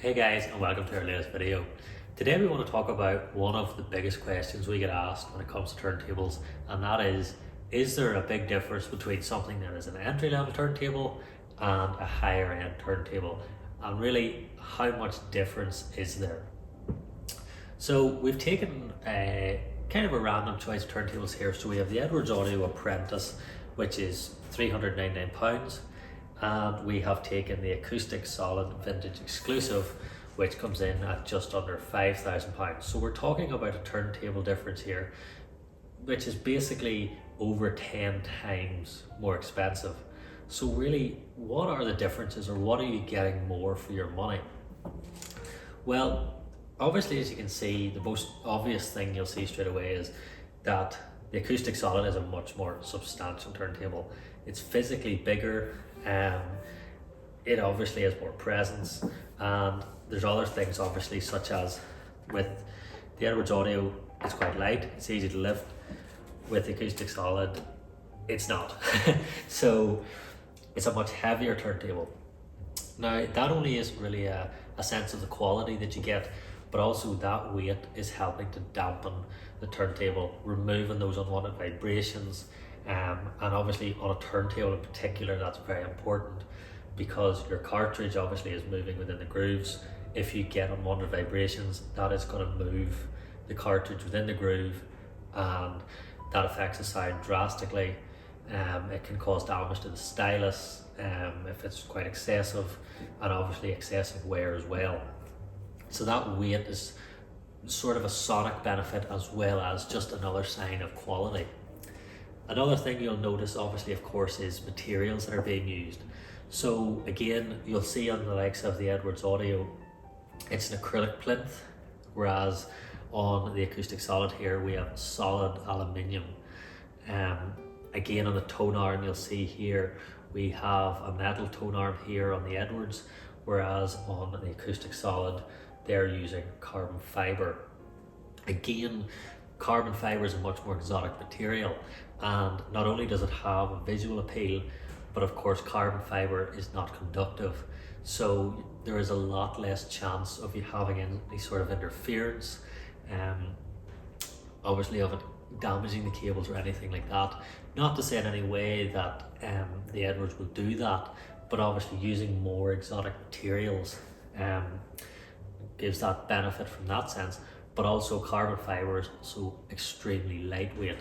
Hey guys, and welcome to our latest video. Today we want to talk about one of the biggest questions we get asked when it comes to turntables, and that is there a big difference between something that is an entry-level turntable and a higher end turntable? And really, how much difference is there? So we've taken a kind of a random choice of turntables here. So we have the Edwards Audio Apprentice, which is £399. And we have taken the Acoustic Solid Vintage Exclusive, which comes in at just under £5,000. So we're talking about a turntable difference here, which is basically over 10 times more expensive. So really, what are the differences, or what are you getting more for your money? Well, obviously, as you can see, the most obvious thing you'll see straight away is that the Acoustic Solid is a much more substantial turntable. It's physically bigger, it obviously has more presence, and there's other things obviously, such as with the Edwards Audio, it's quite light, it's easy to lift. With the Acoustic Solid, it's not. So it's a much heavier turntable. Now that only isn't really a sense of the quality that you get, but also that weight is helping to dampen the turntable, removing those unwanted vibrations. And obviously on a turntable in particular, that's very important, because your cartridge obviously is moving within the grooves. If you get unwanted vibrations, that is going to move the cartridge within the groove, and that affects the sound drastically. It can cause damage to the stylus if it's quite excessive, and obviously excessive wear as well. So that weight is sort of a sonic benefit, as well as just another sign of quality. Another thing you'll notice, obviously, of course, is materials that are being used. So again, you'll see on the likes of the Edwards Audio, it's an acrylic plinth, whereas on the Acoustic Solid here, we have solid aluminium. Again, on the tone arm, you'll see here, we have a metal tone arm here on the Edwards, whereas on the Acoustic Solid, they're using carbon fiber. Again, carbon fiber is a much more exotic material, and not only does it have a visual appeal, but of course carbon fiber is not conductive, so there is a lot less chance of you having any sort of interference, obviously of it damaging the cables or anything like that. Not to say in any way that the Edwards will do that, but obviously using more exotic materials gives that benefit from that sense. But also carbon fiber is also extremely lightweight,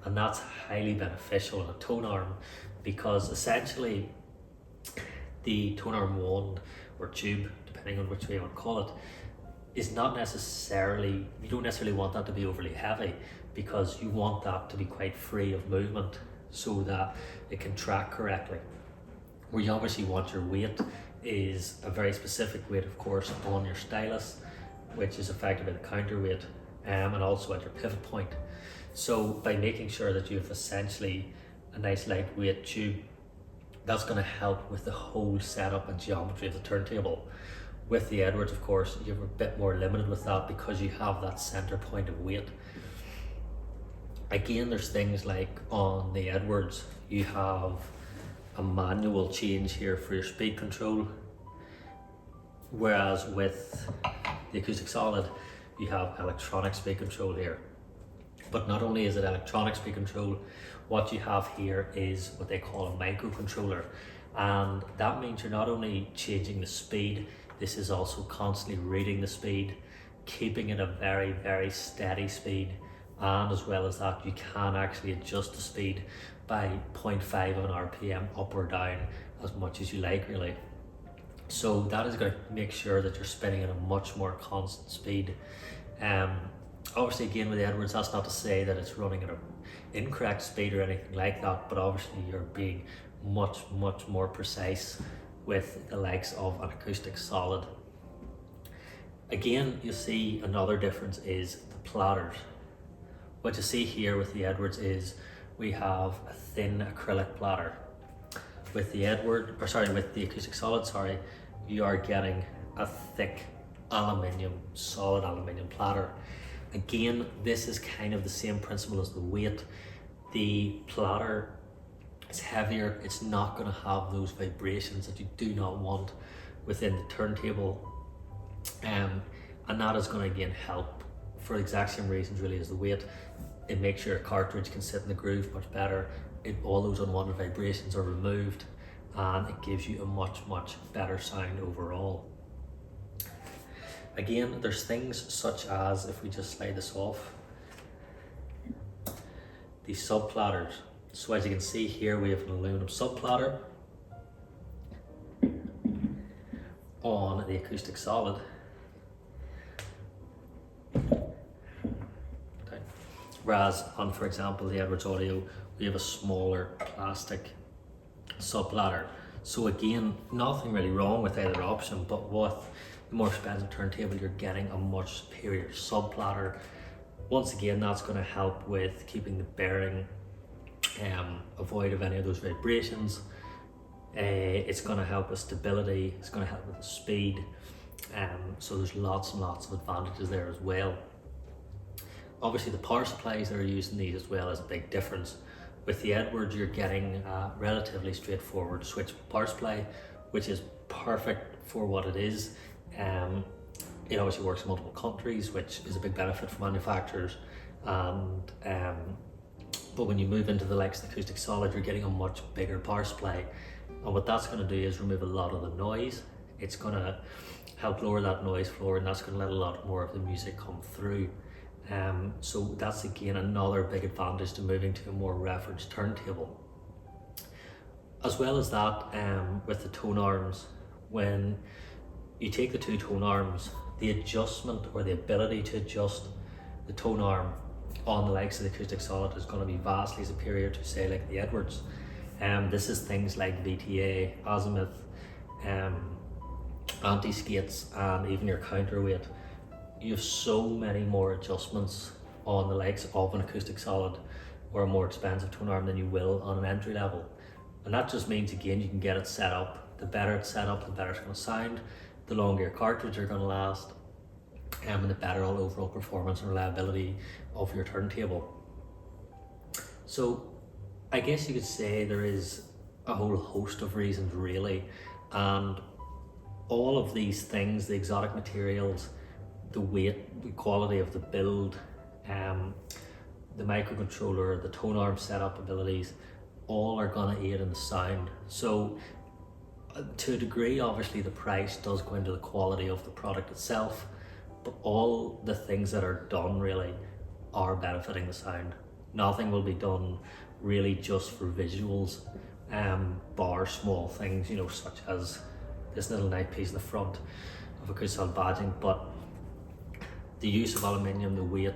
and that's highly beneficial in a tone arm, because essentially the tone arm wand or tube, depending on which way you want to call it, is not necessarily, you don't necessarily want that to be overly heavy, because you want that to be quite free of movement so that it can track correctly. Where you obviously want your weight is a very specific weight, of course, on your stylus, which is affected by the counterweight, and also at your pivot point. So by making sure that you have essentially a nice lightweight tube, that's going to help with the whole setup and geometry of the turntable. With the Edwards, of course, you're a bit more limited with that, because you have that center point of weight. Again, there's things like on the Edwards, you have a manual change here for your speed control, whereas with the Acoustic Solid, you have electronic speed control here. But not only is it electronic speed control, what you have here is what they call a microcontroller, and that means you're not only changing the speed, this is also constantly reading the speed, keeping it a very, very steady speed, and as well as that, you can actually adjust the speed by 0.5 of an RPM up or down as much as you like, really. So that is going to make sure that you're spinning at a much more constant speed. Obviously, again, with the Edwards, that's not to say that it's running at an incorrect speed or anything like that, but obviously you're being much more precise with the likes of an Acoustic Solid. Again, you see another difference is the platters. What you see here with the Edwards is we have a thin acrylic platter. With the with the Acoustic Solid, you are getting a thick solid aluminium platter. Again, this is kind of the same principle as the weight. The platter is heavier, it's not going to have those vibrations that you do not want within the turntable. And that is going to again help for the exact same reasons really as the weight. It makes sure your cartridge can sit in the groove much better. All those unwanted vibrations are removed, and it gives you a much better sound overall. Again, there's things such as, if we just slide this off, these subplatters. So as you can see here, we have an aluminum subplatter on the acoustic solid. Okay. Whereas on, for example, the Edwards Audio, we have a smaller plastic subplatter. So again, nothing really wrong with either option, but with the more expensive turntable, you're getting a much superior subplatter. Once again, that's going to help with keeping the bearing avoid of any of those vibrations. It's going to help with stability, it's going to help with the speed, so there's lots and lots of advantages there as well. Obviously the power supplies that are used in these as well is a big difference. With the Edwards, you're getting a relatively straightforward switch power supply, which is perfect for what it is. It obviously works in multiple countries, which is a big benefit for manufacturers. And but when you move into the likes of the acoustic solid, you're getting a much bigger power supply, and what that's going to do is remove a lot of the noise. It's going to help lower that noise floor, and that's going to let a lot more of the music come through. So that's again another big advantage to moving to a more reference turntable. As well as that, with the tone arms, when you take the two tone arms, the adjustment or the ability to adjust the tone arm on the likes of the acoustic solid is going to be vastly superior to, say, like the Edwards. This is things like VTA, azimuth, anti-skates, and even your counterweight. You have so many more adjustments on the likes of an acoustic solid or a more expensive tone arm than you will on an entry level. And that just means, again, you can get it set up. The better it's set up, the better it's going to sound, the longer your cartridge are going to last, and the better all overall performance and reliability of your turntable. So I guess you could say there is a whole host of reasons really, and all of these things, the exotic materials, the weight, the quality of the build, the microcontroller, the tone arm setup abilities, all are going to aid in the sound. So to a degree, obviously the price does go into the quality of the product itself, but all the things that are done really are benefiting the sound. Nothing will be done really just for visuals, bar small things, you know, such as this little nice piece in the front of acoustic solid badging, but the use of aluminium, the weight,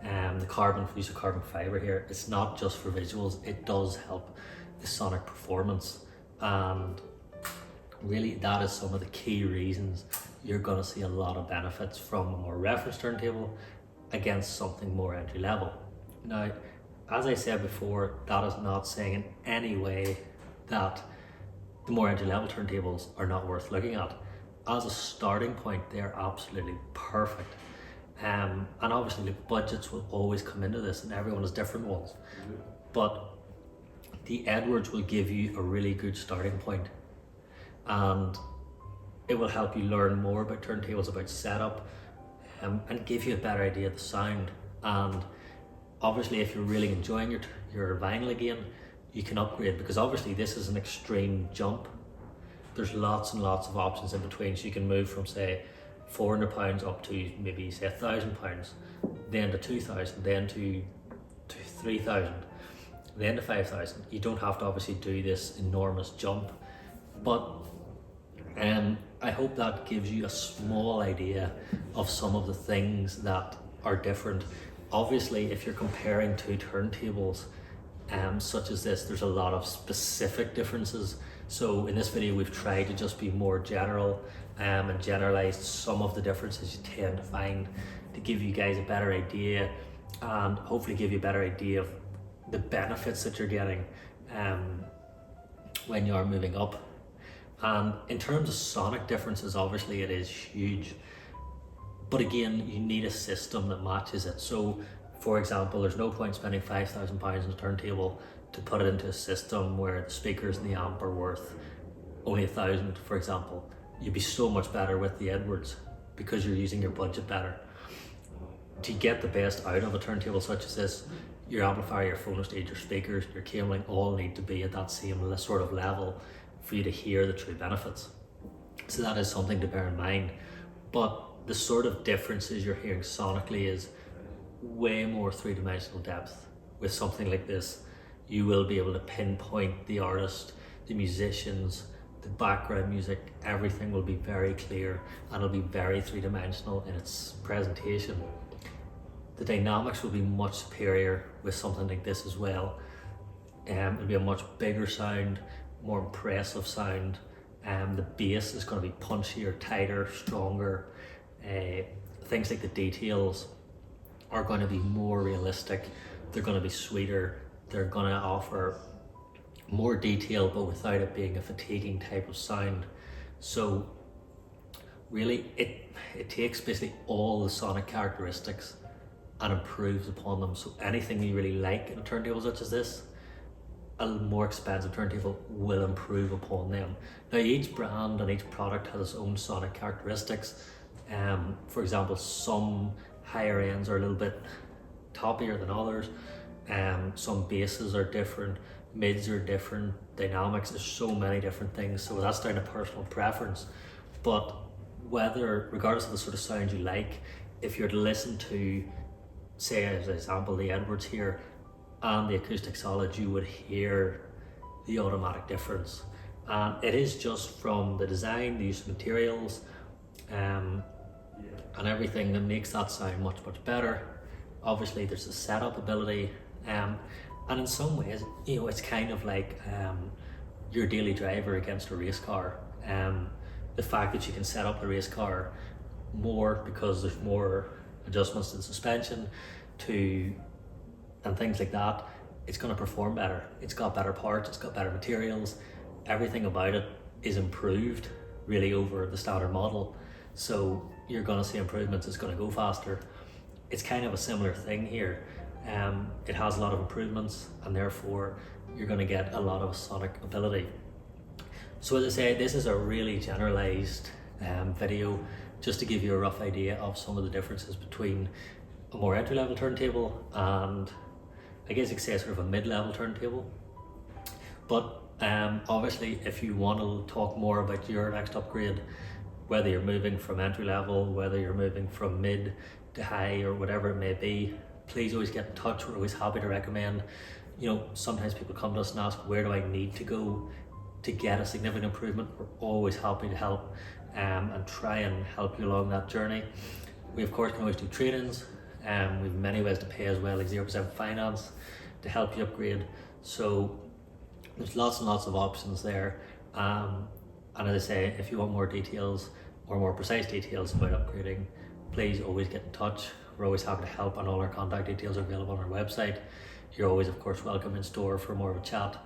the use of carbon fiber here, it's not just for visuals, it does help the sonic performance. And really that is some of the key reasons you're going to see a lot of benefits from a more reference turntable against something more entry level. Now, as I said before, that is not saying in any way that the more entry level turntables are not worth looking at. As a starting point, they're absolutely perfect. And obviously the budgets will always come into this, and everyone has different ones. But the Edwards will give you a really good starting point, and it will help you learn more about turntables, about setup, and give you a better idea of the sound. And obviously if you're really enjoying your vinyl again, you can upgrade, because obviously this is an extreme jump. There's lots and lots of options in between, so you can move from, say, £400 up to maybe, say, £1,000, then to 2,000, then to 3,000, then to 5,000. You don't have to obviously do this enormous jump, but I hope that gives you a small idea of some of the things that are different. Obviously, if you're comparing two turntables such as this, there's a lot of specific differences. So in this video, we've tried to just be more general and generalized some of the differences you tend to find, to give you guys a better idea, and hopefully give you a better idea of the benefits that you're getting when you are moving up. And in terms of sonic differences, obviously it is huge, but again, you need a system that matches it. So for example, there's no point spending £5,000 on a turntable to put it into a system where the speakers and the amp are worth only £1,000, for example. You'd be so much better with the Edwards. because you're using your budget better. To get the best out of a turntable such as this, your amplifier, your phono stage, your speakers, your cabling all need to be at that same sort of level for you to hear the true benefits. So that is something to bear in mind. But the sort of differences you're hearing sonically is way more three-dimensional depth. With something like this, you will be able to pinpoint the artist, the musicians, the background music, everything will be very clear and it'll be very three-dimensional in its presentation. The dynamics will be much superior with something like this as well. It'll be a much bigger sound, more impressive sound. The bass is going to be punchier, tighter, stronger. Things like the details are going to be more realistic. They're going to be sweeter. They're going to offer more detail, but without it being a fatiguing type of sound. So really, it takes basically all the sonic characteristics and improves upon them. So anything you really like in a turntable such as this, a more expensive turntable will improve upon them. Now each brand and each product has its own sonic characteristics. For example, some higher ends are a little bit toppier than others. Some basses are different, mids are different, dynamics, there's so many different things. So that's down to personal preference. But regardless of the sort of sound you like, if you're to listen to, say as an example, the Edwards here and the acoustic solid, you would hear the automatic difference. And it is just from the design, the use of materials, and everything that makes that sound much better. Obviously there's the setup ability, and in some ways, you know, it's kind of like your daily driver against a race car. The fact that you can set up the race car more because there's more adjustments to the suspension and things like that, it's going to perform better. It's got better parts, it's got better materials, everything about it is improved really over the standard model. So you're going to see improvements, it's going to go faster. It's kind of a similar thing here. It has a lot of improvements and therefore you're going to get a lot of sonic ability. So as I say, this is a really generalized video just to give you a rough idea of some of the differences between a more entry-level turntable and I guess you could say sort of a mid-level turntable. But obviously if you want to talk more about your next upgrade, whether you're moving from entry-level, whether you're moving from mid to high or whatever it may be, please always get in touch. We're always happy to recommend. You know, sometimes people come to us and ask, where do I need to go to get a significant improvement? We're always happy to help and try and help you along that journey. We of course can always do trade-ins. We have many ways to pay as well, like 0% finance to help you upgrade. So there's lots and lots of options there. And as I say, if you want more details or more precise details about upgrading, please always get in touch. We're always happy to help, and all our contact details are available on our website. You're always of course welcome in store for more of a chat.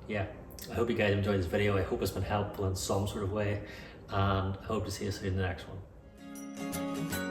Yeah, I hope you guys enjoyed this video. I hope it's been helpful in some sort of way, and I hope to see you soon in the next one.